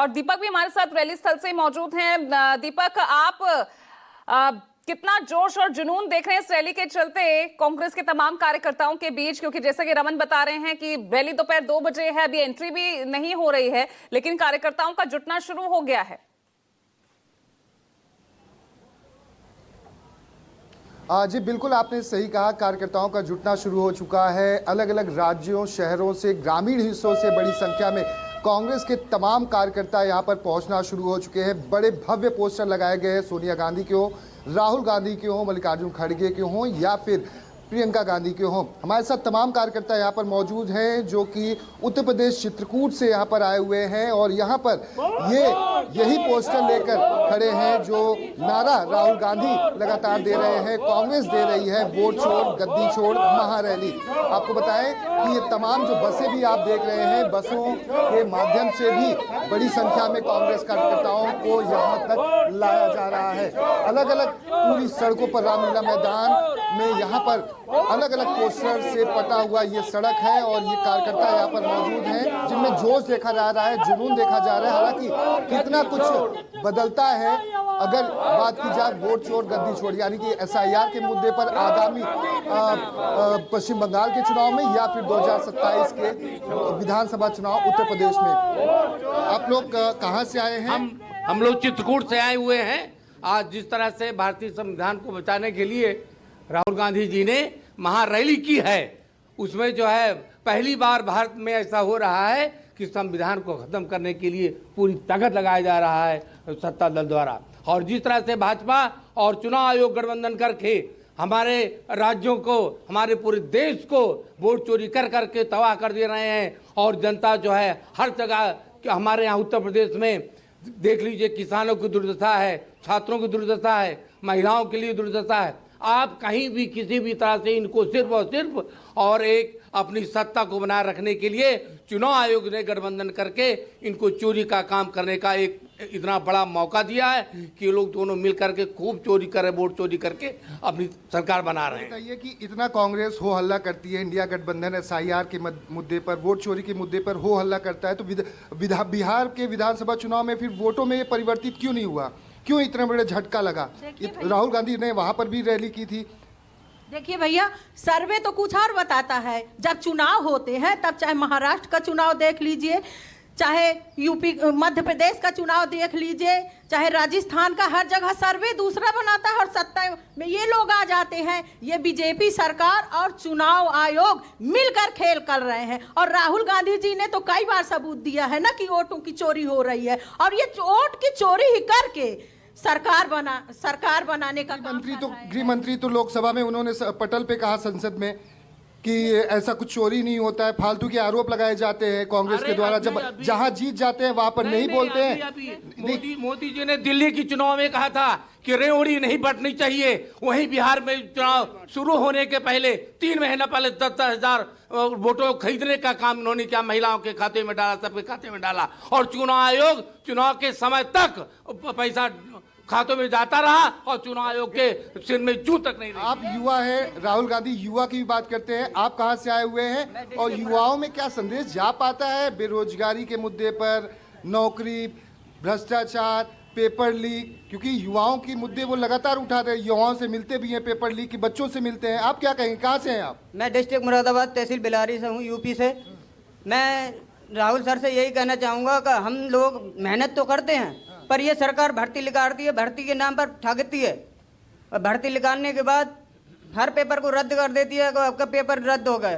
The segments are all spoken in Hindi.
और दीपक भी हमारे साथ रैली स्थल से मौजूद हैं। दीपक, आप कितना जोश और जुनून देख रहे हैं इस रैली के चलते कांग्रेस के तमाम कार्यकर्ताओं के बीच, क्योंकि जैसा कि रमन बता रहे हैं कि रैली दोपहर 2 बजे है, अभी एंट्री भी नहीं हो रही है, लेकिन कार्यकर्ताओं का जुटना शुरू हो गया है। जी बिल्कुल, आपने सही कहा, कार्यकर्ताओं का जुटना शुरू हो चुका है। अलग अलग राज्यों, शहरों से, ग्रामीण हिस्सों से बड़ी संख्या में कांग्रेस के तमाम कार्यकर्ता यहां पर पहुंचना शुरू हो चुके हैं। बड़े भव्य पोस्टर लगाए गए हैं, सोनिया गांधी के हो, राहुल गांधी के हो, मल्लिकार्जुन खड़गे के हों या फिर प्रियंका गांधी के हों। हमारे साथ तमाम कार्यकर्ता यहाँ पर मौजूद हैं जो कि उत्तर प्रदेश चित्रकूट से यहाँ पर आए हुए हैं और यहाँ पर यही पोस्टर लेकर खड़े हैं जो नारा राहुल गांधी लगातार दे रहे हैं, कांग्रेस दे रही है, वोट छोड़ गद्दी छोड़ महारैली। आपको बताएं कि ये तमाम जो बसें भी आप देख रहे हैं, बसों के माध्यम से भी बड़ी संख्या में कांग्रेस कार्यकर्ताओं को यहाँ तक लाया जा रहा है। अलग अलग पूरी सड़कों पर, रामलीला मैदान में यहाँ पर अलग अलग पोस्टर से पटा हुआ ये सड़क है और ये कार्यकर्ता यहाँ पर मौजूद हैं जिनमें जोश देखा जा रहा है, जुनून देखा जा रहा है। हालांकि कितना कुछ बदलता है अगर बात की जाए वोट चोर गद्दी छोड़, यानी कि एसआईआर के मुद्दे पर आगामी पश्चिम बंगाल के चुनाव में या फिर 2027 के विधानसभा चुनाव उत्तर प्रदेश में। आप लोग कहाँ से आए हैं? हम लोग चित्रकूट से आए हुए हैं। आज जिस तरह से भारतीय संविधान को बचाने के लिए राहुल गांधी जी ने महारैली की है, उसमें जो है पहली बार भारत में ऐसा हो रहा है कि संविधान को खत्म करने के लिए पूरी ताकत लगाया जा रहा है सत्ता दल द्वारा। और जिस तरह से भाजपा और चुनाव आयोग गठबंधन करके हमारे राज्यों को, हमारे पूरे देश को वोट चोरी कर करके तबाह कर दे रहे हैं और जनता जो है हर जगह, हमारे यहाँ उत्तर प्रदेश में देख लीजिए, किसानों की दुर्दशा है, छात्रों की दुर्दशा है, महिलाओं के लिए दुर्दशा है। आप कहीं भी किसी भी तरह से इनको सिर्फ और सिर्फ और एक अपनी सत्ता को बनाए रखने के लिए चुनाव आयोग ने गठबंधन करके इनको चोरी का काम करने का एक इतना बड़ा मौका दिया है कि ये लोग दोनों मिल करके खूब चोरी करे, वोट चोरी करके अपनी सरकार बना रहे हैं। बताइए कि इतना कांग्रेस हो हल्ला करती है, इंडिया गठबंधन एसआईआर के मुद्दे पर, वोट चोरी के मुद्दे पर हो हल्ला करता है, तो बिहार के विधानसभा चुनाव में फिर वोटों में ये परिवर्तित क्यों नहीं हुआ? क्यों इतना बड़ा झटका लगा? राहुल गांधी ने वहां पर भी रैली की थी। देखिए भैया, सर्वे तो कुछ और बताता है। जब चुनाव होते हैं तब चाहे महाराष्ट्र का चुनाव देख लीजिए, चाहे यूपी मध्य प्रदेश का चुनाव देख लीजिए, चाहे राजस्थान का, हर जगह सर्वे दूसरा बनाता है और सत्ता में ये लोग आ जाते हैं। ये बीजेपी सरकार और चुनाव आयोग मिलकर खेल कर रहे हैं और राहुल गांधी जी ने तो कई बार सबूत दिया है ना कि वोटों की चोरी हो रही है और ये वोट की चोरी ही करके सरकार बनाने का गृह मंत्री तो लोकसभा में उन्होंने पटल पे कहा संसद में कि ऐसा कुछ चोरी नहीं होता है, फालतू के आरोप लगाए जाते हैं कांग्रेस के द्वारा। जब जहां जीत जाते हैं वहां पर नहीं बोलते हैं। मोदी जी ने दिल्ली की चुनाव में कहा था कि रेवड़ी नहीं बंटनी चाहिए। वहीं बिहार में चुनाव शुरू होने के पहले 3 महीना पहले 10,000 वोटों खरीदने का काम उन्होंने किया, महिलाओं के खाते में डाला, सबके खाते में डाला और चुनाव आयोग चुनाव के समय तक पैसा खातों में जाता रहा और चुनाव आयोग के सिर में जू तक नहीं रही। आप युवा है, राहुल गांधी युवा की भी बात करते हैं, आप कहां से आए हुए हैं और युवाओं में क्या संदेश जा पाता है बेरोजगारी के मुद्दे पर, नौकरी, भ्रष्टाचार, पेपर लीक? क्योंकि युवाओं के मुद्दे वो लगातार उठा रहे हैं, युवाओं से मिलते भी हैं, पेपर लीक के बच्चों से मिलते हैं। आप क्या कहेंगे, कहाँ से हैं आप? मैं डिस्ट्रिक्ट मुरादाबाद तहसील बिलारी से हूँ, यूपी से। मैं राहुल सर से यही कहना चाहूँगा कि हम लोग मेहनत तो करते हैं पर ये सरकार भर्ती निकालती है, भर्ती के नाम पर ठगती है और भर्ती निकालने के बाद हर पेपर को रद्द कर देती है कि आपका पेपर रद्द हो गए।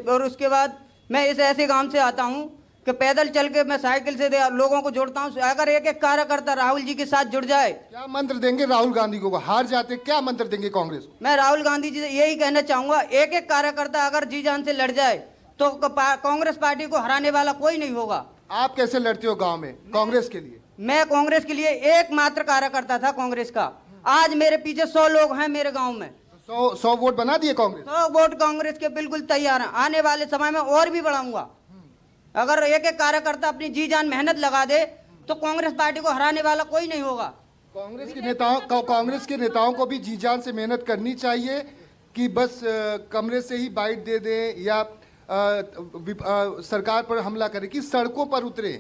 और उसके बाद मैं इस ऐसे गांव से आता हूं कि पैदल चल के मैं साइकिल से लोगों को जोड़ता हूं। अगर एक एक कार्यकर्ता राहुल जी के साथ जुड़ जाए, क्या मंत्र देंगे राहुल गांधी को? हार जाते क्या मंत्र देंगे कांग्रेस को? मैं राहुल गांधी जी से यही कहना चाहूंगा, एक एक कार्यकर्ता अगर जी जान से लड़ जाए तो कांग्रेस पार्टी को हराने वाला कोई नहीं होगा। आप कैसे लड़ते हो गाँव में कांग्रेस के लिए? मैं कांग्रेस के लिए एकमात्र कार्यकर्ता था कांग्रेस का। आज मेरे पीछे 100 लोग हैं मेरे गांव में। 100 वोट बना दिए कांग्रेस? 100 वोट कांग्रेस के बिल्कुल तैयार हैं। आने वाले समय में और भी बढ़ाऊंगा। अगर एक एक कार्यकर्ता अपनी जी जान मेहनत लगा दे तो कांग्रेस पार्टी को हराने वाला कोई नहीं होगा। कांग्रेस के नेताओं को भी जी जान से मेहनत करनी चाहिए कि बस कमरे से ही बाइट दे दे या सरकार पर हमला करे, कि सड़कों पर उतरे,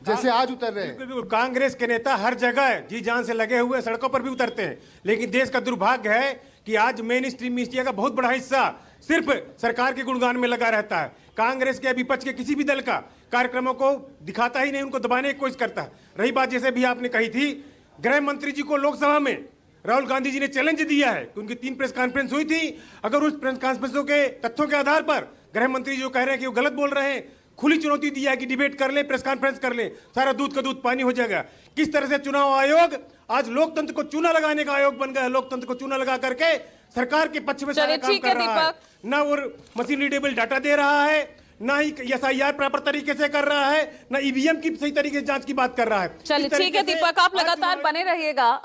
जैसे आज उतर रहे हैं। बिल्कुल, कांग्रेस के नेता हर जगह जी जान से लगे हुए सड़कों पर भी उतरते हैं, लेकिन देश का दुर्भाग्य है कि आज मेन स्ट्रीम मीडिया का बहुत बड़ा हिस्सा सिर्फ सरकार के गुणगान में लगा रहता है। कांग्रेस के विपक्ष के किसी भी दल का कार्यक्रमों को दिखाता ही नहीं, उनको दबाने की कोशिश करता है। रही बात जैसे भी आपने कही थी, गृह मंत्री जी को लोकसभा में राहुल गांधी जी ने चैलेंज दिया है कि उनकी 3 प्रेस कॉन्फ्रेंस हुई थी, अगर उस प्रेस कॉन्फ्रेंसों के तथ्यों के आधार पर गृह मंत्री जो कह रहे हैं कि वो गलत बोल रहे हैं, खुली चुनौती दिया है कि डिबेट कर ले, प्रेस कॉन्फ्रेंस कर ले, सारा दूध का दूध पानी हो जाएगा। किस तरह से चुनाव आयोग आज लोकतंत्र को चूना लगाने का आयोग बन गया, लोकतंत्र को चूना लगा करके सरकार के पक्ष में सारा काम कर रहा है। ना वो मशीन रीडेबल डाटा दे रहा है, ना ही SIR प्रॉपर तरीके से कर रहा है, ना EVM की सही तरीके से जांच की बात कर रहा है। चलिए ठीक है दीपक, आप लगातार बने रहिएगा।